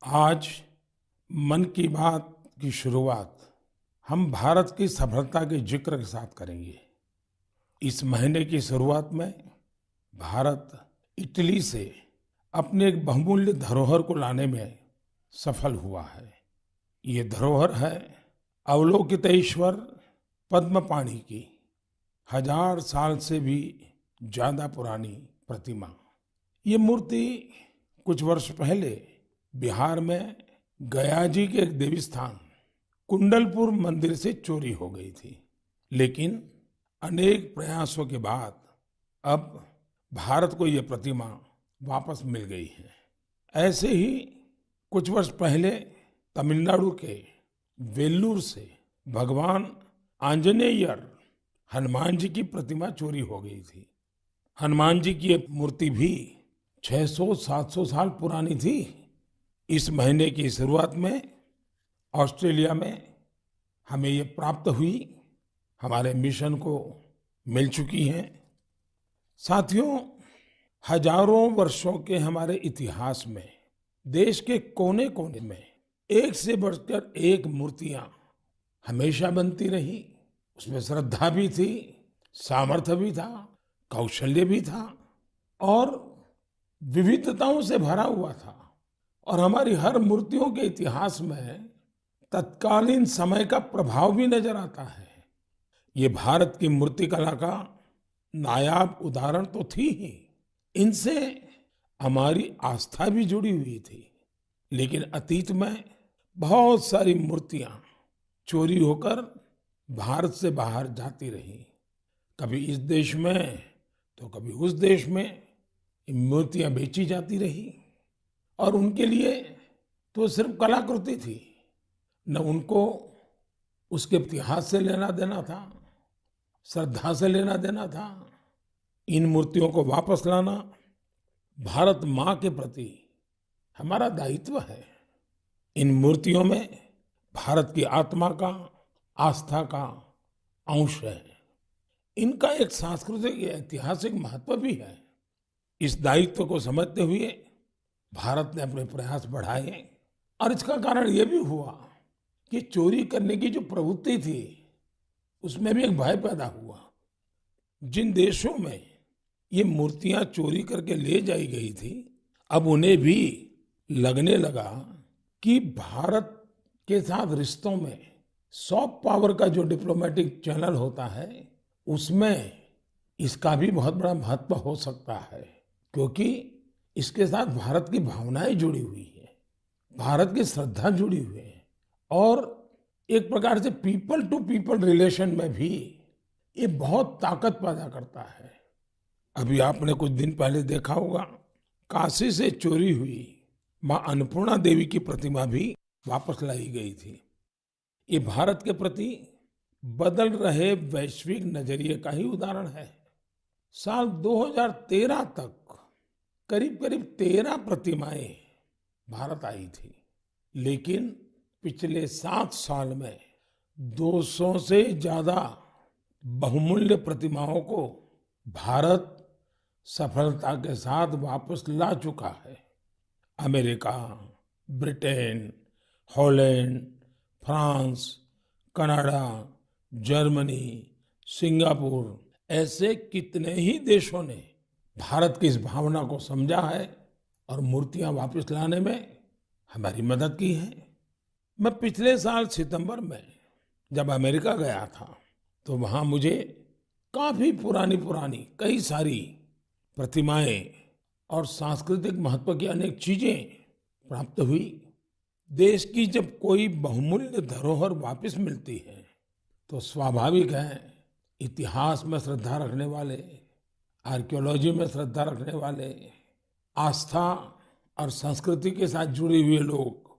आज मन की बात की शुरुआत हम भारत की सफलता के जिक्र के साथ करेंगे। इस महीने की शुरुआत में भारत इटली से अपने एक बहुमूल्य धरोहर को लाने में सफल हुआ है। ये धरोहर है अवलोकितेश्वर पद्मपाणि की 1000 साल से भी ज्यादा पुरानी प्रतिमा। ये मूर्ति कुछ वर्ष पहले बिहार में गया जी के एक देवी स्थान कुंडलपुर मंदिर से चोरी हो गई थी, लेकिन अनेक प्रयासों के बाद अब भारत को यह प्रतिमा वापस मिल गई है। ऐसे ही कुछ वर्ष पहले तमिलनाडु के वेल्लूर से भगवान आंजनेयर हनुमान जी की प्रतिमा चोरी हो गई थी। हनुमान जी की ये मूर्ति भी 600-700 साल पुरानी थी। इस महीने की शुरुआत में ऑस्ट्रेलिया में हमें ये प्राप्त हुई, हमारे मिशन को मिल चुकी हैं। साथियों, हजारों वर्षों के हमारे इतिहास में देश के कोने कोने में एक से बढ़कर एक मूर्तियां हमेशा बनती रही। उसमें श्रद्धा भी थी, सामर्थ्य भी था, कौशल्य भी था और विविधताओं से भरा हुआ था। और हमारी हर मूर्तियों के इतिहास में तत्कालीन समय का प्रभाव भी नजर आता है। ये भारत की मूर्ति कला का नायाब उदाहरण तो थी ही, इनसे हमारी आस्था भी जुड़ी हुई थी। लेकिन अतीत में बहुत सारी मूर्तियां चोरी होकर भारत से बाहर जाती रही। कभी इस देश में तो कभी उस देश में ये मूर्तियां बेची जाती रही। और उनके लिए तो सिर्फ कलाकृति थी, न उनको उसके इतिहास से लेना देना था, श्रद्धा से लेना देना था। इन मूर्तियों को वापस लाना भारत माँ के प्रति हमारा दायित्व है। इन मूर्तियों में भारत की आत्मा का, आस्था का अंश है। इनका एक सांस्कृतिक ऐतिहासिक महत्व भी है। इस दायित्व को समझते हुए भारत ने अपने प्रयास बढ़ाए और इसका कारण यह भी हुआ कि चोरी करने की जो प्रवृत्ति थी उसमें भी एक भय पैदा हुआ। जिन देशों में ये मूर्तियां चोरी करके ले जाई गई थी, अब उन्हें भी लगने लगा कि भारत के साथ रिश्तों में सॉफ्ट पावर का जो डिप्लोमेटिक चैनल होता है उसमें इसका भी बहुत बड़ा महत्व हो सकता है, क्योंकि इसके साथ भारत की भावनाएं जुड़ी हुई है, भारत की श्रद्धा जुड़ी हुई है और एक प्रकार से पीपल टू पीपल रिलेशन में भी ये बहुत ताकत पैदा करता है। अभी आपने कुछ दिन पहले देखा होगा, काशी से चोरी हुई मां अन्नपूर्णा देवी की प्रतिमा भी वापस लाई गई थी। ये भारत के प्रति बदल रहे वैश्विक नजरिए का ही उदाहरण है। साल 2013 तक करीब करीब 13 प्रतिमाएं भारत आई थी, लेकिन पिछले 7 साल में 200 से ज्यादा बहुमूल्य प्रतिमाओं को भारत सफलता के साथ वापस ला चुका है। America, Britain, Holland, France, Canada, Germany, Singapore ऐसे कितने ही देशों ने भारत की इस भावना को समझा है और मूर्तियां वापस लाने में हमारी मदद की है। मैं पिछले साल सितंबर में जब अमेरिका गया था तो वहां मुझे काफी पुरानी पुरानी कई सारी प्रतिमाएं और सांस्कृतिक महत्व की अनेक चीजें प्राप्त हुई। देश की जब कोई बहुमूल्य धरोहर वापस मिलती है तो स्वाभाविक है इतिहास में श्रद्धा रखने वाले, आर्कियोलॉजी में श्रद्धा रखने वाले, आस्था और संस्कृति के साथ जुड़े हुए लोग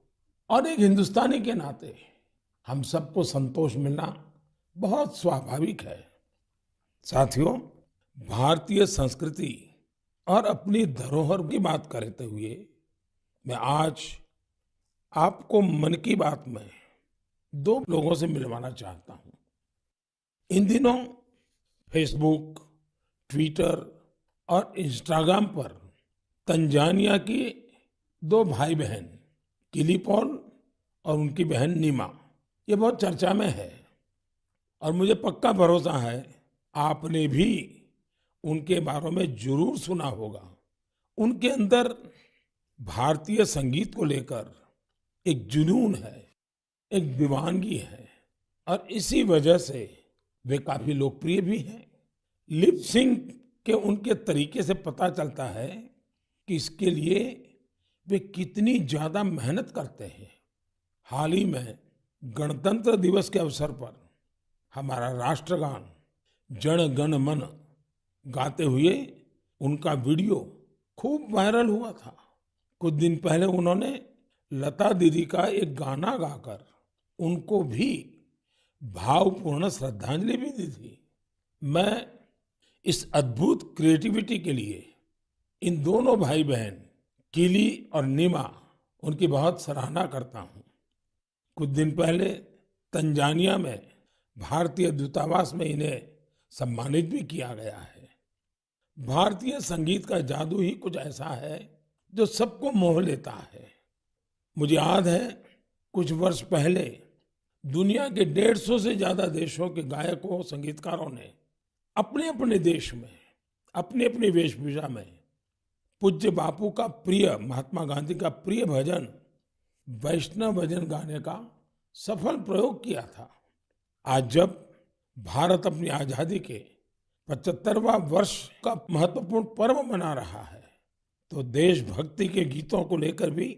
और एक हिंदुस्तानी के नाते हम सबको संतोष मिलना बहुत स्वाभाविक है। साथियों, भारतीय संस्कृति और अपनी धरोहर की बात करते हुए मैं आज आपको मन की बात में 2 लोगों से मिलवाना चाहता हूं। इन दिनों फेसबुक, ट्विटर और इंस्टाग्राम पर तंजानिया के 2 भाई बहन किली पॉल और उनकी बहन नीमा, ये बहुत चर्चा में है और मुझे पक्का भरोसा है आपने भी उनके बारे में जरूर सुना होगा। उनके अंदर भारतीय संगीत को लेकर एक जुनून है, एक दीवानगी है और इसी वजह से वे काफी लोकप्रिय भी हैं। लिप सिंक के उनके तरीके से पता चलता है कि इसके लिए वे कितनी ज्यादा मेहनत करते हैं। हाल ही में गणतंत्र दिवस के अवसर पर हमारा राष्ट्रगान जन गण मन गाते हुए उनका वीडियो खूब वायरल हुआ था। कुछ दिन पहले उन्होंने लता दीदी का एक गाना गाकर उनको भी भावपूर्ण श्रद्धांजलि भी दी थी। मैं इस अद्भुत क्रिएटिविटी के लिए इन दोनों भाई बहन किली और नीमा उनकी बहुत सराहना करता हूं। कुछ दिन पहले तंजानिया में भारतीय दूतावास में इन्हें सम्मानित भी किया गया है। भारतीय संगीत का जादू ही कुछ ऐसा है जो सबको मोह लेता है। मुझे याद है कुछ वर्ष पहले दुनिया के 150 से ज्यादा देशों के गायकों संगीतकारों ने अपने अपने देश में अपनी अपनी वेशभूषा में पूज्य बापू का प्रिय, महात्मा गांधी का प्रिय भजन वैष्णव भजन गाने का सफल प्रयोग किया था। आज जब भारत अपनी आजादी के 75वां वर्ष का महत्वपूर्ण पर्व मना रहा है तो देशभक्ति के गीतों को लेकर भी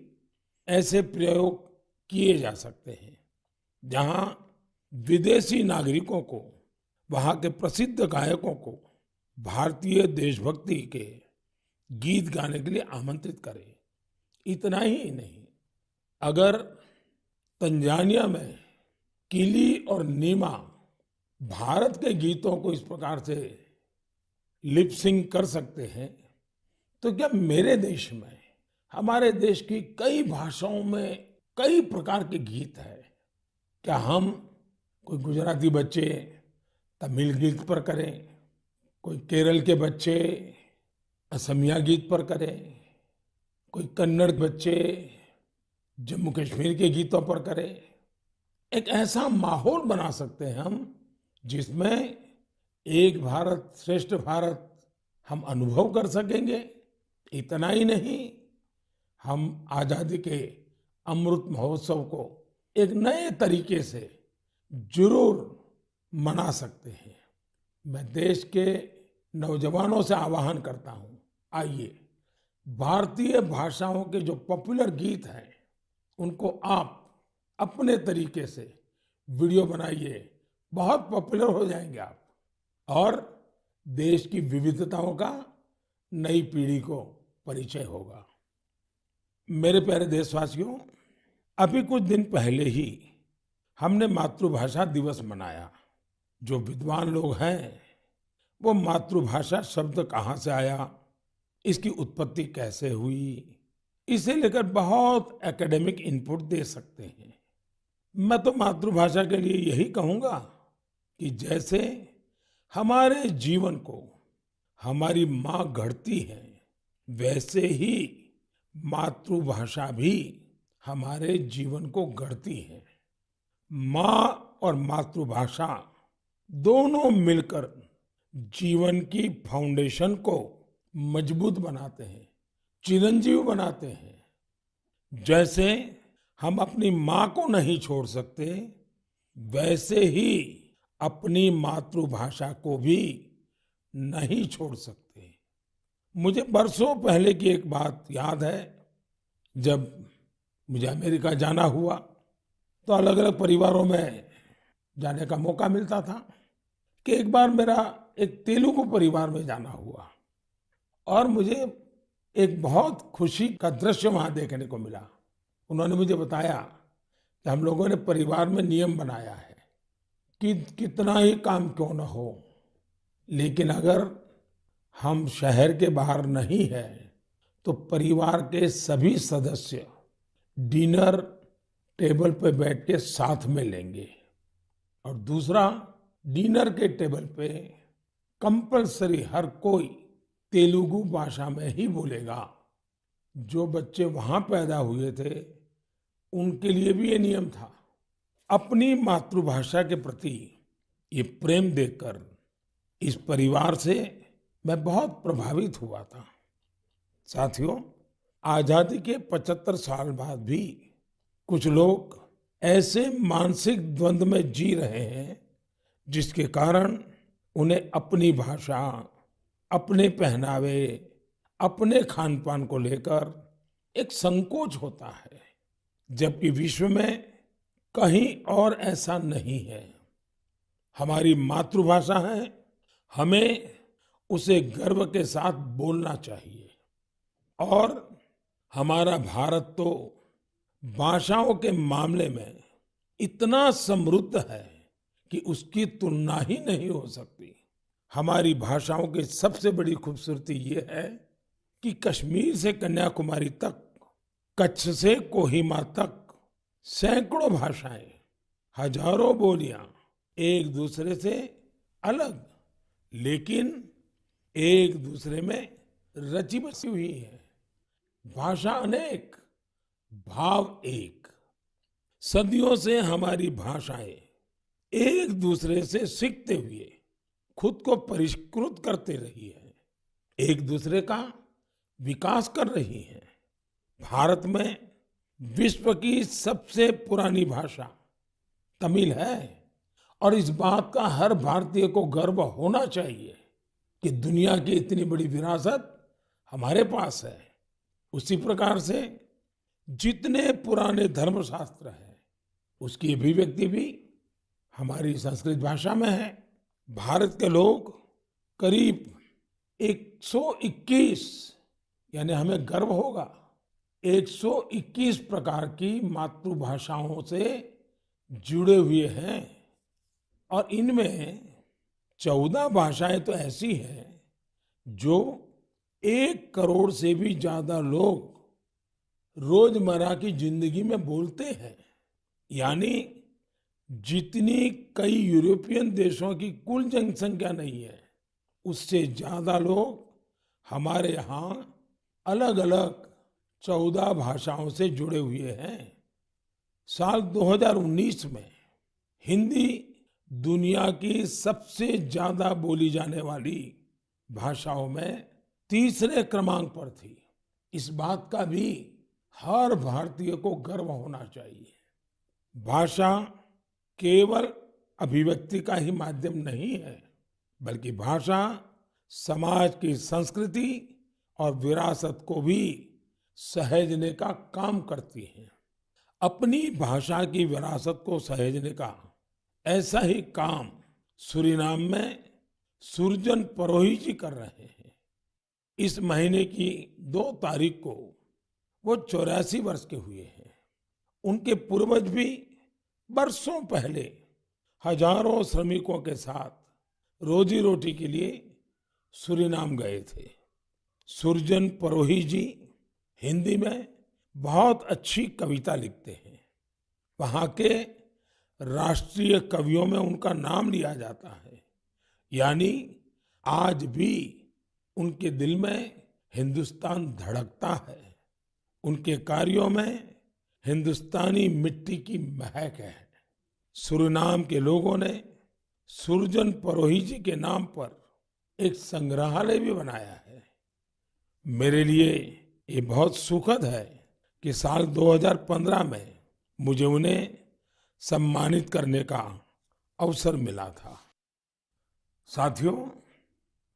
ऐसे प्रयोग किए जा सकते हैं जहां विदेशी नागरिकों को, वहां के प्रसिद्ध गायकों को भारतीय देशभक्ति के गीत गाने के लिए आमंत्रित करें। इतना ही नहीं, अगर तंजानिया में किली और नीमा भारत के गीतों को इस प्रकार से लिप सिंक कर सकते हैं तो क्या मेरे देश में, हमारे देश की कई भाषाओं में कई प्रकार के गीत हैं, क्या हम कोई गुजराती बच्चे तमिल गीत पर करें, कोई केरल के बच्चे असमिया गीत पर करें, कोई कन्नड़ बच्चे जम्मू कश्मीर के गीतों पर करें। एक ऐसा माहौल बना सकते हैं हम जिसमें एक भारत श्रेष्ठ भारत हम अनुभव कर सकेंगे। इतना ही नहीं, हम आजादी के अमृत महोत्सव को एक नए तरीके से जरूर मना सकते हैं। मैं देश के नौजवानों से आह्वान करता हूं, आइए भारतीय भाषाओं के जो पॉपुलर गीत हैं उनको आप अपने तरीके से वीडियो बनाइए, बहुत पॉपुलर हो जाएंगे आप और देश की विविधताओं का नई पीढ़ी को परिचय होगा। मेरे प्यारे देशवासियों, अभी कुछ दिन पहले ही हमने मातृभाषा दिवस मनाया। जो विद्वान लोग हैं वो मातृभाषा शब्द कहाँ से आया, इसकी उत्पत्ति कैसे हुई, इसे लेकर बहुत एकेडमिक इनपुट दे सकते हैं। मैं तो मातृभाषा के लिए यही कहूंगा कि जैसे हमारे जीवन को हमारी माँ गढ़ती है, वैसे ही मातृभाषा भी हमारे जीवन को गढ़ती है। माँ और मातृभाषा दोनों मिलकर जीवन की फाउंडेशन को मजबूत बनाते हैं, चिरंजीव बनाते हैं। जैसे हम अपनी माँ को नहीं छोड़ सकते, वैसे ही अपनी मातृभाषा को भी नहीं छोड़ सकते। मुझे बरसों पहले की एक बात याद है। जब मुझे अमेरिका जाना हुआ तो अलग अलग परिवारों में जाने का मौका मिलता था कि एक बार मेरा एक तेलुगु परिवार में जाना हुआ और मुझे एक बहुत खुशी का दृश्य वहां देखने को मिला। उन्होंने मुझे बताया कि हम लोगों ने परिवार में नियम बनाया है कि कितना ही काम क्यों न हो, लेकिन अगर हम शहर के बाहर नहीं है तो परिवार के सभी सदस्य डिनर टेबल पर बैठ के साथ में लेंगे। और दूसरा, डिनर के टेबल पे कंपलसरी हर कोई तेलुगु भाषा में ही बोलेगा। जो बच्चे वहां पैदा हुए थे उनके लिए भी ये नियम था। अपनी मातृभाषा के प्रति ये प्रेम देखकर इस परिवार से मैं बहुत प्रभावित हुआ था। साथियों, आजादी के 75 साल बाद भी कुछ लोग ऐसे मानसिक द्वंद में जी रहे हैं जिसके कारण उन्हें अपनी भाषा, अपने पहनावे, अपने खान पान को लेकर एक संकोच होता है, जबकि विश्व में कहीं और ऐसा नहीं है। हमारी मातृभाषा है, हमें उसे गर्व के साथ बोलना चाहिए। और हमारा भारत तो भाषाओं के मामले में इतना समृद्ध है कि उसकी तुलना ही नहीं हो सकती। हमारी भाषाओं की सबसे बड़ी खूबसूरती ये है कि कश्मीर से कन्याकुमारी तक, कच्छ से कोहिमा तक सैकड़ों भाषाएं, हजारों बोलियां एक दूसरे से अलग, लेकिन एक दूसरे में रची बसी हुई है। भाषा अनेक, भाव एक। सदियों से हमारी भाषाएं एक दूसरे से सीखते हुए खुद को परिष्कृत करते रही है, एक दूसरे का विकास कर रही है। भारत में विश्व की सबसे पुरानी भाषा तमिल है और इस बात का हर भारतीय को गर्व होना चाहिए कि दुनिया की इतनी बड़ी विरासत हमारे पास है। उसी प्रकार से जितने पुराने धर्मशास्त्र हैं, उसकी अभिव्यक्ति भी हमारी संस्कृत भाषा में है। भारत के लोग करीब 121, यानी हमें गर्व होगा, 121 प्रकार की मातृभाषाओं से जुड़े हुए हैं और इनमें 14 भाषाएं तो ऐसी हैं जो 1 करोड़ से भी ज्यादा लोग रोजमर्रा की जिंदगी में बोलते हैं। यानी जितनी कई यूरोपियन देशों की कुल जनसंख्या नहीं है, उससे ज्यादा लोग हमारे यहाँ अलग अलग 14 भाषाओं से जुड़े हुए हैं। साल 2019 में हिंदी दुनिया की सबसे ज्यादा बोली जाने वाली भाषाओं में तीसरे क्रमांक पर थी। इस बात का भी हर भारतीय को गर्व होना चाहिए। भाषा केवल अभिव्यक्ति का ही माध्यम नहीं है, बल्कि भाषा समाज की संस्कृति और विरासत को भी सहेजने का काम करती है। अपनी भाषा की विरासत को सहेजने का ऐसा ही काम सूरीनाम में सुरजन परोही जी कर रहे हैं। इस महीने की 2 तारीख को वो 84 वर्ष के हुए हैं। उनके पूर्वज भी बरसों पहले हजारों श्रमिकों के साथ रोजी रोटी के लिए सूरीनाम गए थे। सुरजन परोही जी हिंदी में बहुत अच्छी कविता लिखते हैं। वहाँ के राष्ट्रीय कवियों में उनका नाम लिया जाता है। यानी आज भी उनके दिल में हिंदुस्तान धड़कता है। उनके कार्यों में हिंदुस्तानी मिट्टी की महक है। सूरीनाम के लोगों ने सुरजन परोही जी के नाम पर एक संग्रहालय भी बनाया है। मेरे लिए ये बहुत सुखद है कि साल 2015 में मुझे उन्हें सम्मानित करने का अवसर मिला था। साथियों,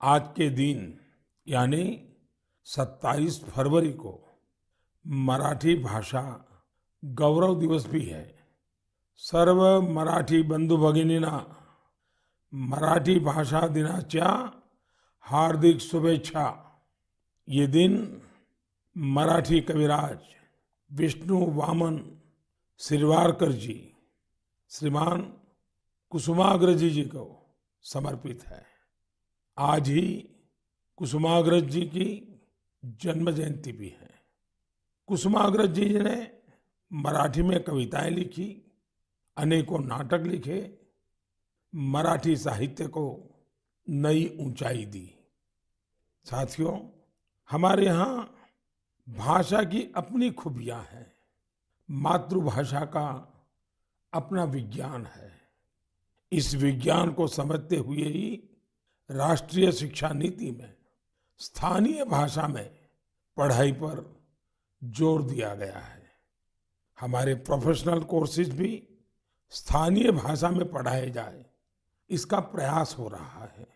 आज के दिन यानी 27 फरवरी को मराठी भाषा गौरव दिवस भी है। सर्व मराठी बंधू भगिनींना मराठी भाषा दिनाच्या हार्दिक शुभेच्छा। ये दिन मराठी कविराज विष्णु वामन शिरवाडकर जी, श्रीमान कुसुमाग्रज जी को समर्पित है। आज ही कुसुमाग्रज जी की जन्म जयंती भी है। कुसुमाग्रज जी ने मराठी में कविताएं लिखी, अनेकों नाटक लिखे, मराठी साहित्य को नई ऊंचाई दी। साथियों, हमारे यहाँ भाषा की अपनी खूबियां हैं। मातृभाषा का अपना विज्ञान है। इस विज्ञान को समझते हुए ही राष्ट्रीय शिक्षा नीति में स्थानीय भाषा में पढ़ाई पर जोर दिया गया है। हमारे प्रोफेशनल कोर्सेज भी स्थानीय भाषा में पढ़ाए जाए, इसका प्रयास हो रहा है।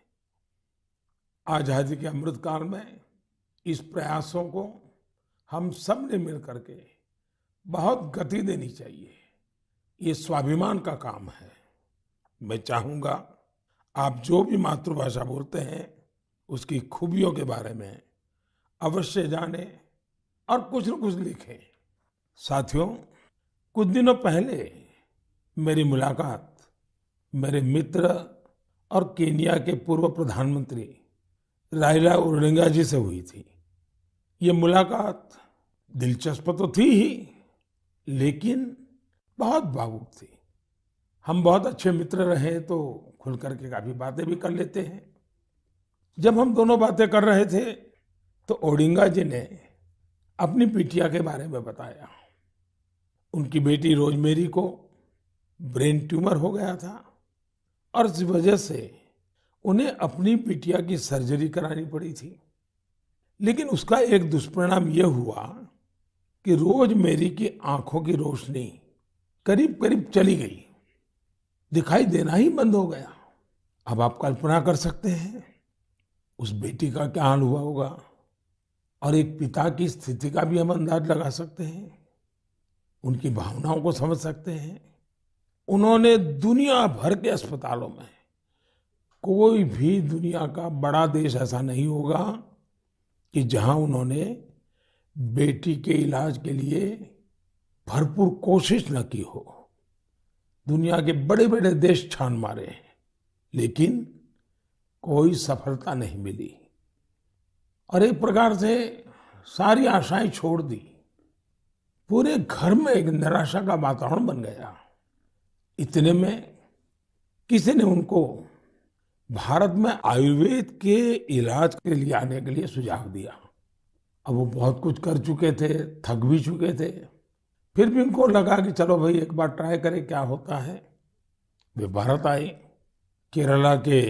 आजादी के अमृत काल में इस प्रयासों को हम सब ने मिलकर के बहुत गति देनी चाहिए। ये स्वाभिमान का काम है। मैं चाहूंगा आप जो भी मातृभाषा बोलते हैं उसकी खूबियों के बारे में अवश्य जानें और कुछ न कुछ लिखें। साथियों, कुछ दिनों पहले मेरी मुलाकात मेरे मित्र और केन्या के पूर्व प्रधानमंत्री राइला ओडिंगा जी से हुई थी। ये मुलाकात दिलचस्प तो थी ही, लेकिन बहुत भावुक थी। हम बहुत अच्छे मित्र रहे तो खुल करके काफी बातें भी कर लेते हैं। जब हम दोनों बातें कर रहे थे तो ओडिंगा जी ने अपनी बिटिया के बारे में बताया। उनकी बेटी रोजमेरी को ब्रेन ट्यूमर हो गया था और इस वजह से उन्हें अपनी बिटिया की सर्जरी करानी पड़ी थी। लेकिन उसका एक दुष्परिणाम यह हुआ कि रोजमेरी की आंखों की रोशनी करीब करीब चली गई, दिखाई देना ही बंद हो गया। अब आप कल्पना कर सकते हैं उस बेटी का क्या हाल हुआ होगा, और एक पिता की स्थिति का भी हम अंदाज लगा सकते हैं, उनकी भावनाओं को समझ सकते हैं। उन्होंने दुनिया भर के अस्पतालों में, कोई भी दुनिया का बड़ा देश ऐसा नहीं होगा कि जहां उन्होंने बेटी के इलाज के लिए भरपूर कोशिश न की हो। दुनिया के बड़े बड़े देश छान मारे, लेकिन कोई सफलता नहीं मिली और एक प्रकार से सारी आशाएं छोड़ दी। पूरे घर में एक निराशा का वातावरण बन गया। इतने में किसी ने उनको भारत में आयुर्वेद के इलाज के लिए आने के लिए सुझाव दिया। अब वो बहुत कुछ कर चुके थे, थक भी चुके थे, फिर भी उनको लगा कि चलो भाई एक बार ट्राई करें क्या होता है। वे भारत आए, केरला के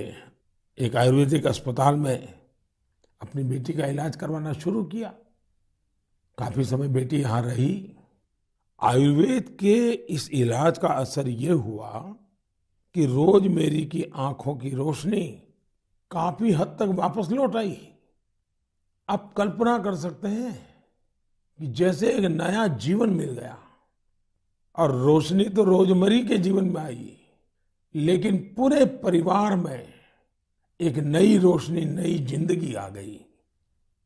एक आयुर्वेदिक अस्पताल में अपनी बेटी का इलाज करवाना शुरू किया। काफी समय बेटी यहाँ रही। आयुर्वेद के इस इलाज का असर ये हुआ कि रोजमेरी की आंखों की रोशनी काफी हद तक वापस लौट आई। आप कल्पना कर सकते हैं कि जैसे एक नया जीवन मिल गया। और रोशनी तो रोजमेरी के जीवन में आई, लेकिन पूरे परिवार में एक नई रोशनी, नई जिंदगी आ गई।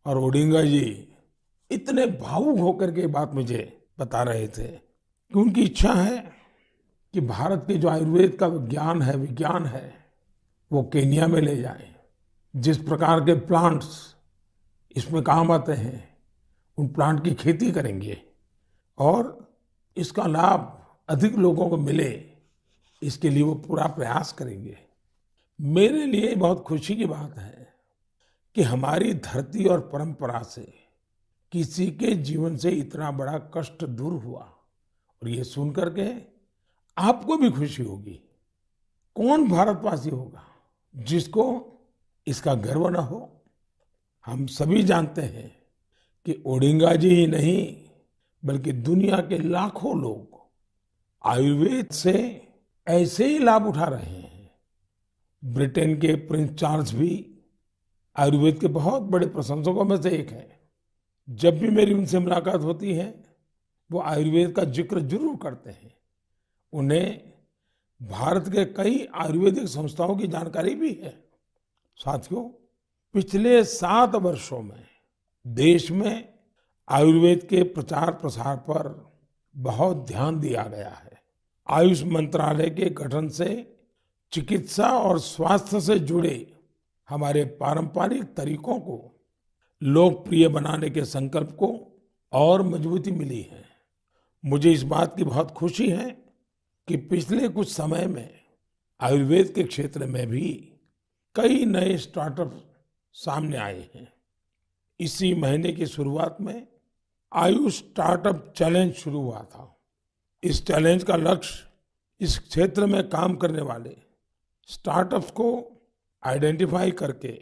और ओडिंगा जी इतने भावुक होकर के बात मुझे बता रहे थे कि उनकी इच्छा है कि भारत के जो आयुर्वेद का विज्ञान है, वो केन्या में ले जाएं। जिस प्रकार के प्लांट्स इसमें काम आते हैं, उन प्लांट की खेती करेंगे और इसका लाभ अधिक लोगों को मिले, इसके लिए वो पूरा प्रयास करेंगे। मेरे लिए बहुत खुशी की बात है कि हमारी धरती और परंपरा से किसी के जीवन से इतना बड़ा कष्ट दूर हुआ। और ये सुन करके आपको भी खुशी होगी। कौन भारतवासी होगा जिसको इसका गर्व न हो। हम सभी जानते हैं कि ओडिंगा जी ही नहीं, बल्कि दुनिया के लाखों लोग आयुर्वेद से ऐसे ही लाभ उठा रहे हैं। ब्रिटेन के प्रिंस चार्ल्स भी आयुर्वेद के बहुत बड़े प्रशंसकों में से एक हैं। जब भी मेरी उनसे मुलाकात होती है, वो आयुर्वेद का जिक्र जरूर करते हैं। उन्हें भारत के कई आयुर्वेदिक संस्थाओं की जानकारी भी है। साथियों, पिछले 7 वर्षों में देश में आयुर्वेद के प्रचार प्रसार पर बहुत ध्यान दिया गया है। आयुष मंत्रालय के गठन से चिकित्सा और स्वास्थ्य से जुड़े हमारे पारंपरिक तरीकों को लोकप्रिय बनाने के संकल्प को और मजबूती मिली है। मुझे इस बात की बहुत खुशी है कि पिछले कुछ समय में आयुर्वेद के क्षेत्र में भी कई नए स्टार्टअप सामने आए हैं। इसी महीने की शुरुआत में आयुष स्टार्टअप चैलेंज शुरू हुआ था। इस चैलेंज का लक्ष्य इस क्षेत्र में काम करने वाले स्टार्टअप्स को आइडेंटिफाई करके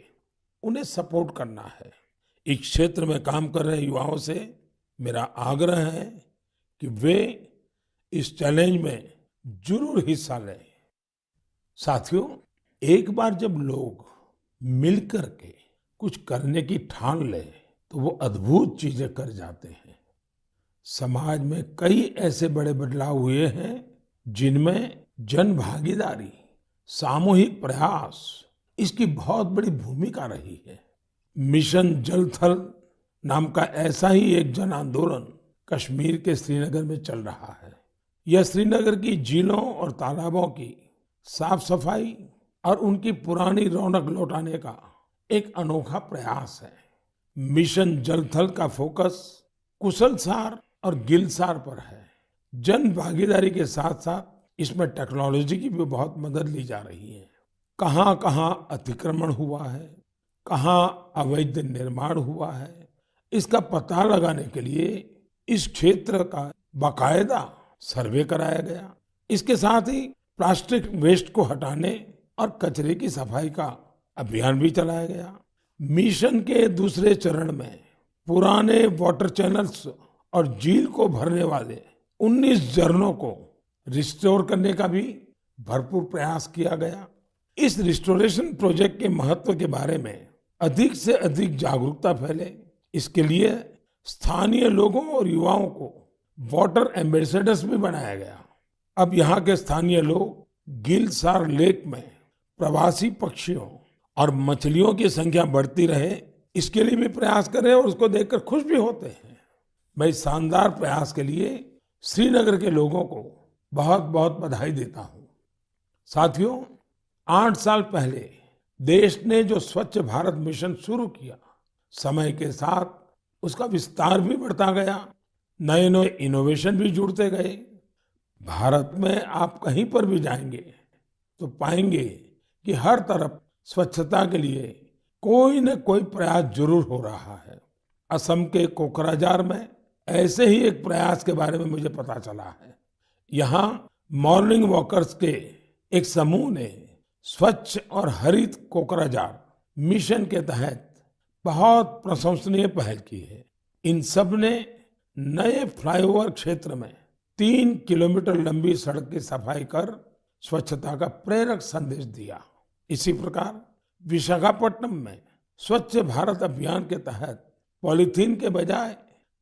उन्हें सपोर्ट करना है। इस क्षेत्र में काम कर रहे युवाओं से मेरा आग्रह है कि वे इस चैलेंज में जरूर हिस्सा लें। साथियों, एक बार जब लोग मिलकर के कुछ करने की ठान लें तो वो अद्भुत चीजें कर जाते हैं। समाज में कई ऐसे बड़े बदलाव हुए हैं जिनमें जन भागीदारी, सामूहिक प्रयास इसकी बहुत बड़ी भूमिका रही है। मिशन जल थल नाम का ऐसा ही एक जन आंदोलन कश्मीर के श्रीनगर में चल रहा है। यह श्रीनगर की झीलों और तालाबों की साफ सफाई और उनकी पुरानी रौनक लौटाने का एक अनोखा प्रयास है। मिशन जल थल का फोकस कुशलसार और गिलसार पर है। जन भागीदारी के साथ साथ इसमें टेक्नोलॉजी की भी बहुत मदद ली जा रही है। कहाँ कहाँ अतिक्रमण हुआ है, कहाँ अवैध निर्माण हुआ है, इसका पता लगाने के लिए इस क्षेत्र का बाकायदा सर्वे कराया गया। इसके साथ ही प्लास्टिक वेस्ट को हटाने और कचरे की सफाई का अभियान भी चलाया गया। मिशन के दूसरे चरण में पुराने वाटर चैनल्स और झील को भरने वाले 19 झरनों को रिस्टोर करने का भी भरपूर प्रयास किया गया। इस रिस्टोरेशन प्रोजेक्ट के महत्व के बारे में अधिक से अधिक जागरूकता फैले, इसके लिए स्थानीय लोगों और युवाओं को वाटर एम्बेसडर्स भी बनाया गया। अब यहाँ के स्थानीय लोग गिलसार लेक में प्रवासी पक्षियों और मछलियों की संख्या बढ़ती रहे, इसके लिए भी प्रयास कर रहे हैं और उसको देखकर खुश भी होते हैं। मैं इस शानदार प्रयास के लिए श्रीनगर के लोगों को बहुत बहुत बधाई देता हूँ। साथियों, 8 साल पहले देश ने जो स्वच्छ भारत मिशन शुरू किया, समय के साथ उसका विस्तार भी बढ़ता गया, नए नए इनोवेशन भी जुड़ते गए। भारत में आप कहीं पर भी जाएंगे तो पाएंगे कि हर तरफ स्वच्छता के लिए कोई न कोई प्रयास जरूर हो रहा है। असम के कोकराझार में ऐसे ही एक प्रयास के बारे में मुझे पता चला है। यहाँ मॉर्निंग वॉकर्स के एक समूह ने स्वच्छ और हरित कोकराझार मिशन के तहत बहुत प्रशंसनीय पहल की है। इन सब ने नए फ्लाईओवर क्षेत्र में 3 किलोमीटर लंबी सड़क की सफाई कर स्वच्छता का प्रेरक संदेश दिया। इसी प्रकार विशाखापट्टनम में स्वच्छ भारत अभियान के तहत पॉलीथीन के बजाय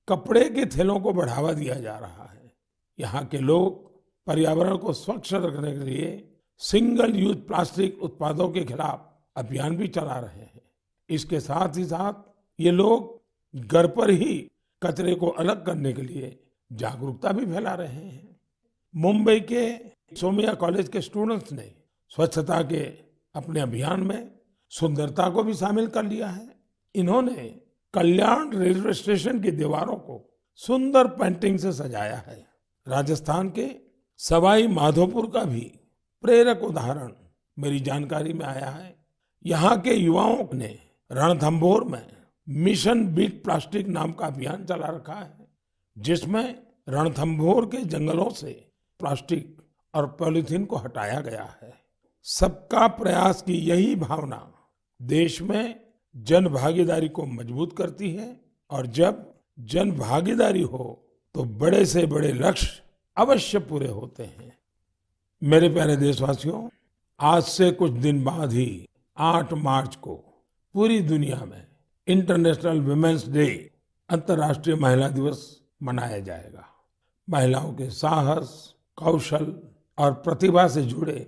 कपड़े के थैलों को बढ़ावा दिया जा रहा है। यहाँ के लोग पर्यावरण को स्वच्छ रखने के लिए सिंगल यूज प्लास्टिक उत्पादों के खिलाफ अभियान भी चला रहे हैं। इसके साथ ही साथ ये लोग घर पर ही कचरे को अलग करने के लिए जागरूकता भी फैला रहे हैं। मुंबई के सोमिया कॉलेज के स्टूडेंट्स ने स्वच्छता के अपने अभियान में सुंदरता को भी शामिल कर लिया है। इन्होंने कल्याण रेलवे स्टेशन की दीवारों को सुंदर पेंटिंग से सजाया है। राजस्थान के सवाई माधोपुर का भी प्रेरक उदाहरण मेरी जानकारी में आया है। यहाँ के युवाओं ने रणथंभौर में मिशन बीट प्लास्टिक नाम का अभियान चला रखा है, जिसमें रणथंभौर के जंगलों से प्लास्टिक और पॉलीथीन को हटाया गया है। सबका प्रयास की यही भावना देश में जन भागीदारी को मजबूत करती है, और जब जन भागीदारी हो तो बड़े से बड़े लक्ष्य अवश्य पूरे होते हैं। मेरे प्यारे देशवासियों, आज से कुछ दिन बाद ही 8 मार्च को पूरी दुनिया में इंटरनेशनल वुमेन्स डे, अंतर्राष्ट्रीय महिला दिवस मनाया जाएगा। महिलाओं के साहस, कौशल और प्रतिभा से जुड़े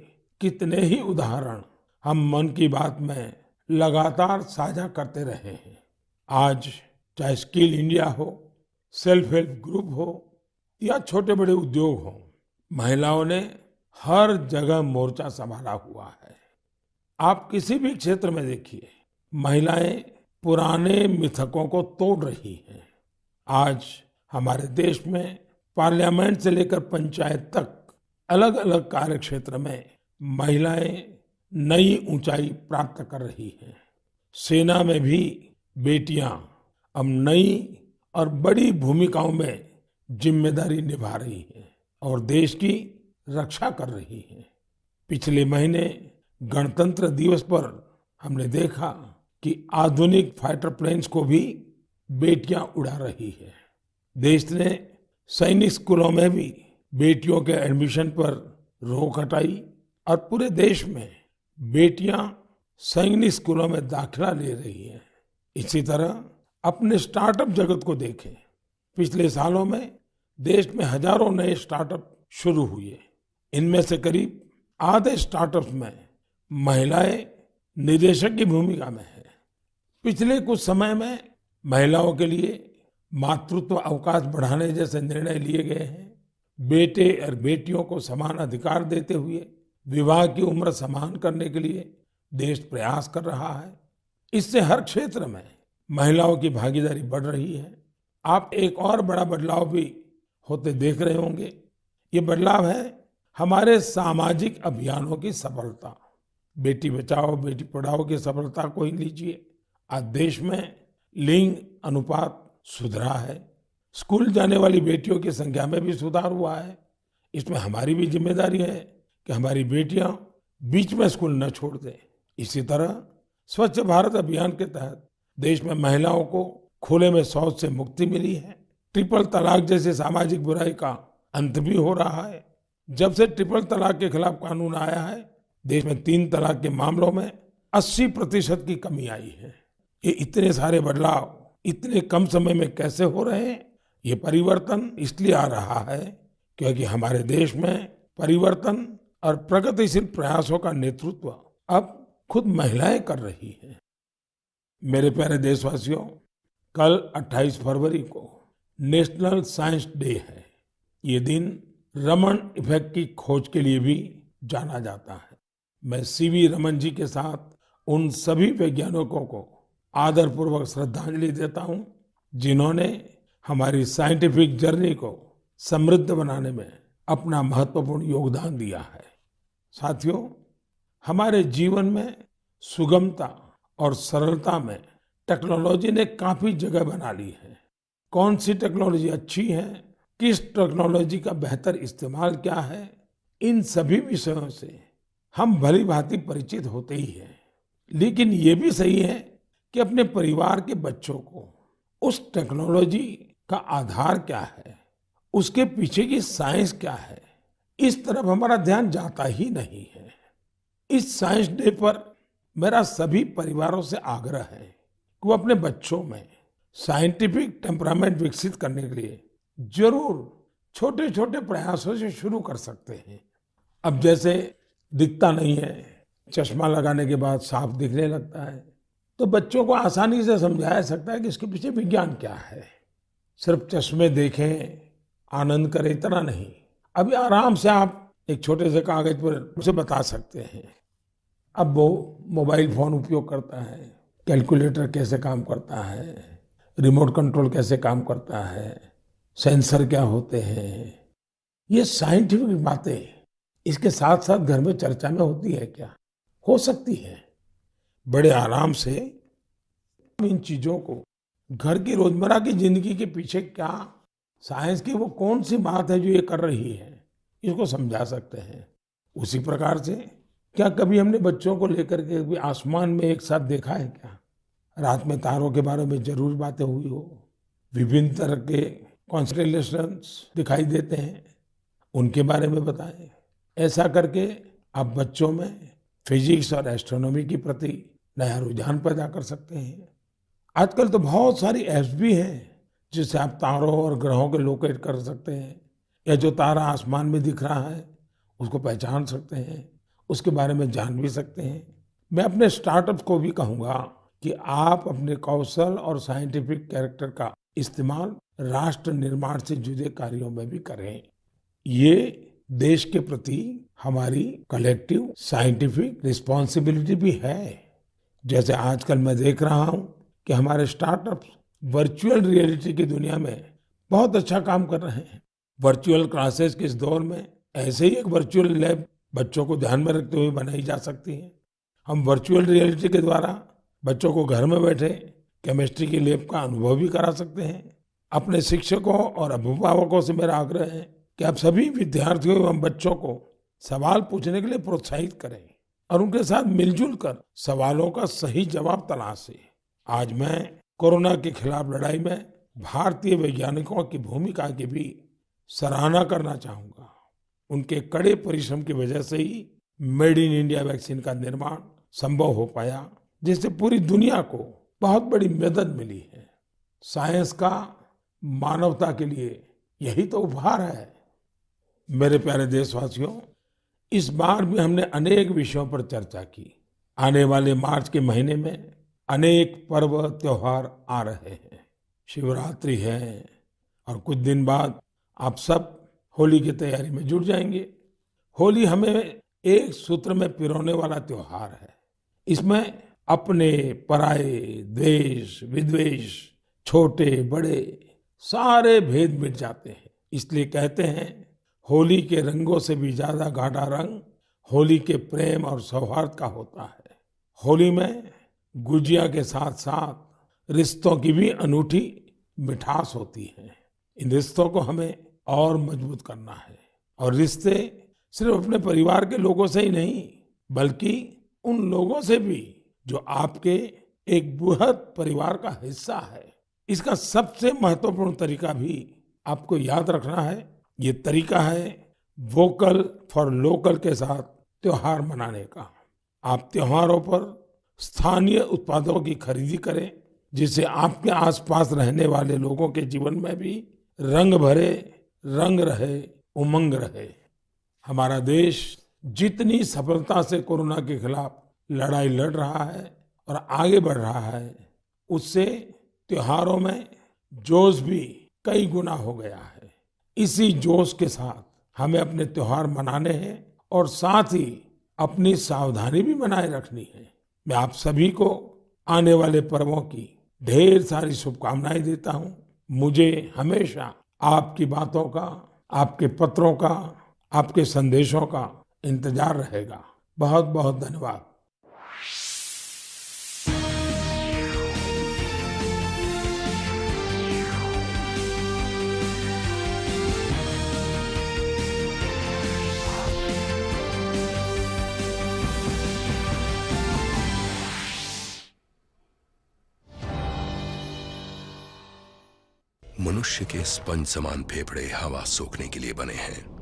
कितने ही उदाहरण हम मन की बात में लगातार साझा करते रहे हैं। आज चाहे स्किल इंडिया हो, सेल्फ हेल्प ग्रुप हो या छोटे बड़े उद्योग हो, महिलाओं ने हर जगह मोर्चा संभाला हुआ है। आप किसी भी क्षेत्र में देखिए, महिलाएं पुराने मिथकों को तोड़ रही हैं। आज हमारे देश में पार्लियामेंट से लेकर पंचायत तक अलग अलग कार्य क्षेत्र में महिलाएं नई ऊंचाई प्राप्त कर रही हैं। सेना में भी बेटियां अब नई और बड़ी भूमिकाओं में जिम्मेदारी निभा रही हैं। और देश की रक्षा कर रही हैं। पिछले महीने गणतंत्र दिवस पर हमने देखा कि आधुनिक फाइटर प्लेन्स को भी बेटियां उड़ा रही है। देश ने सैनिक स्कूलों में भी बेटियों के एडमिशन पर रोक हटाई और पूरे देश में बेटियां सैनिक स्कूलों में दाखिला ले रही हैं। इसी तरह अपने स्टार्टअप जगत को देखें। पिछले सालों में देश में हजारों नए स्टार्टअप शुरू हुए। इनमें से करीब आधे स्टार्टअप्स में महिलाएं निदेशक की भूमिका में है। पिछले कुछ समय में महिलाओं के लिए मातृत्व अवकाश बढ़ाने जैसे निर्णय लिए गए हैं। बेटे और बेटियों को समान अधिकार देते हुए विवाह की उम्र समान करने के लिए देश प्रयास कर रहा है। इससे हर क्षेत्र में महिलाओं की भागीदारी बढ़ रही है। आप एक और बड़ा बदलाव भी होते देख रहे होंगे। ये बदलाव है हमारे सामाजिक अभियानों की सफलता। बेटी बचाओ बेटी पढ़ाओ की सफलता को ही लीजिए। आज देश में लिंग अनुपात सुधरा है। स्कूल जाने वाली बेटियों की संख्या में भी सुधार हुआ है। इसमें हमारी भी जिम्मेदारी है कि हमारी बेटियां बीच में स्कूल न छोड़ दें। इसी तरह स्वच्छ भारत अभियान के तहत देश में महिलाओं को खुले में शौच से मुक्ति मिली है। ट्रिपल तलाक जैसी सामाजिक बुराई का अंत भी हो रहा है। जब से ट्रिपल तलाक के खिलाफ कानून आया है, देश में 3 तलाक के मामलों में 80% की कमी आई है। ये इतने सारे बदलाव इतने कम समय में कैसे हो रहे हैं? ये परिवर्तन इसलिए आ रहा है क्योंकि हमारे देश में परिवर्तन और प्रगतिशील प्रयासों का नेतृत्व अब खुद महिलाएं कर रही हैं। मेरे प्यारे देशवासियों, कल 28 फरवरी को नेशनल साइंस डे है। ये दिन रमन इफेक्ट की खोज के लिए भी जाना जाता है। मैं सीवी रमन जी के साथ उन सभी वैज्ञानिकों को आदरपूर्वक श्रद्धांजलि देता हूं जिन्होंने हमारी साइंटिफिक जर्नी को समृद्ध बनाने में अपना महत्वपूर्ण योगदान दिया है। साथियों, हमारे जीवन में सुगमता और सरलता में टेक्नोलॉजी ने काफी जगह बना ली है। कौन सी टेक्नोलॉजी अच्छी है, किस टेक्नोलॉजी का बेहतर इस्तेमाल क्या है, इन सभी विषयों से हम भली भांति परिचित होते ही हैं। लेकिन ये भी सही है कि अपने परिवार के बच्चों को उस टेक्नोलॉजी का आधार क्या है, उसके पीछे की साइंस क्या है, इस तरफ हमारा ध्यान जाता ही नहीं है। इस साइंस डे पर मेरा सभी परिवारों से आग्रह है कि वो अपने बच्चों में साइंटिफिक टेम्परामेंट विकसित करने के लिए जरूर छोटे छोटे प्रयासों से शुरू कर सकते हैं। अब जैसे दिखता नहीं है, चश्मा लगाने के बाद साफ दिखने लगता है, तो बच्चों को आसानी से समझाया सकता है कि इसके पीछे विज्ञान क्या है। सिर्फ चश्मे देखें, आनंद करें, इतना नहीं। अभी आराम से आप एक छोटे से कागज पर उसे बता सकते हैं। अब वो मोबाइल फोन उपयोग करता है, कैलकुलेटर कैसे काम करता है, रिमोट कंट्रोल कैसे काम करता है, सेंसर क्या होते हैं, ये साइंटिफिक बातें इसके साथ साथ घर में चर्चा में होती है क्या? हो सकती है। बड़े आराम से इन चीजों को घर की रोजमर्रा की जिंदगी के पीछे क्या साइंस की वो कौन सी बात है जो ये कर रही है, इसको समझा सकते हैं। उसी प्रकार से क्या कभी हमने बच्चों को लेकर के कभी आसमान में एक साथ देखा है क्या? रात में तारों के बारे में जरूर बातें हुई हो, विभिन्न तरह के कॉन्स्टेलेशंस दिखाई देते हैं, उनके बारे में बताएं। ऐसा करके आप बच्चों में फिजिक्स और एस्ट्रोनॉमी के प्रति नया रुझान पैदा कर सकते हैं। आजकल तो बहुत सारी ऐप्स भी हैं जिससे आप तारों और ग्रहों को लोकेट कर सकते हैं, या जो तारा आसमान में दिख रहा है उसको पहचान सकते हैं, उसके बारे में जान भी सकते हैं। मैं अपने स्टार्टअप को भी कहूंगा कि आप अपने कौशल और साइंटिफिक कैरेक्टर का इस्तेमाल राष्ट्र निर्माण से जुड़े कार्यों में भी करें। ये देश के प्रति हमारी कलेक्टिव साइंटिफिक रिस्पॉन्सिबिलिटी भी है। जैसे आजकल मैं देख रहा हूं कि हमारे स्टार्टअप्स वर्चुअल रियलिटी की दुनिया में बहुत अच्छा काम कर रहे हैं। वर्चुअल क्लासेस के इस दौर में ऐसे ही एक वर्चुअल लैब बच्चों को ध्यान में रखते हुए बनाई जा सकती है। हम वर्चुअल रियलिटी के द्वारा बच्चों को घर में बैठे केमिस्ट्री की लैब का अनुभव भी करा सकते हैं। अपने शिक्षकों और अभिभावकों से मेरा आग्रह है कि आप सभी विद्यार्थियों एवं बच्चों को सवाल पूछने के लिए प्रोत्साहित करें और उनके साथ मिलजुल कर सवालों का सही जवाब तलाशें। आज मैं कोरोना के खिलाफ लड़ाई में भारतीय वैज्ञानिकों की भूमिका की भी सराहना करना चाहूंगा। उनके कड़े परिश्रम की वजह से he made in India vaccine का निर्माण संभव हो पाया, जिससे पूरी दुनिया को बहुत बड़ी मदद मिली है। साइंस का मानवता के लिए यही तो उपहार है। मेरे प्यारे देशवासियों, इस बार भी हमने अनेक विषयों पर चर्चा की। आने वाले मार्च के महीने में अनेक पर्व त्योहार आ रहे हैं। शिवरात्रि है और कुछ दिन बाद आप सब होली की तैयारी में जुट जाएंगे। होली हमें एक सूत्र में पिरोने वाला त्योहार है। इसमें अपने पराये, द्वेष विद्वेष, छोटे बड़े सारे भेद मिट जाते हैं। इसलिए कहते हैं, होली के रंगों से भी ज्यादा गाढ़ा रंग होली के प्रेम और सौहार्द का होता है। होली में गुजिया के साथ साथ रिश्तों की भी अनूठी मिठास होती है। इन रिश्तों को हमें और मजबूत करना है और रिश्ते सिर्फ अपने परिवार के लोगों से ही नहीं, बल्कि उन लोगों से भी जो आपके एक बृहद परिवार का हिस्सा है। इसका सबसे महत्वपूर्ण तरीका भी आपको याद रखना है। ये तरीका है वोकल फॉर लोकल के साथ त्योहार मनाने का। आप त्योहारों पर स्थानीय उत्पादों की खरीदी करें, जिससे आपके आसपास रहने वाले लोगों के जीवन में भी रंग भरे, रंग रहे, उमंग रहे। हमारा देश जितनी सफलता से कोरोना के खिलाफ लड़ाई लड़ रहा है और आगे बढ़ रहा है, उससे त्योहारों में जोश भी कई गुना हो गया है। इसी जोश के साथ हमें अपने त्योहार मनाने हैं और साथ ही अपनी सावधानी भी बनाए रखनी है। मैं आप सभी को आने वाले पर्वों की ढेर सारी शुभकामनाएं देता हूं। मुझे हमेशा आपकी बातों का, आपके पत्रों का, आपके संदेशों का इंतजार रहेगा। बहुत बहुत धन्यवाद। मनुष्य के स्पंज समान फेफड़े हवा सोखने के लिए बने हैं।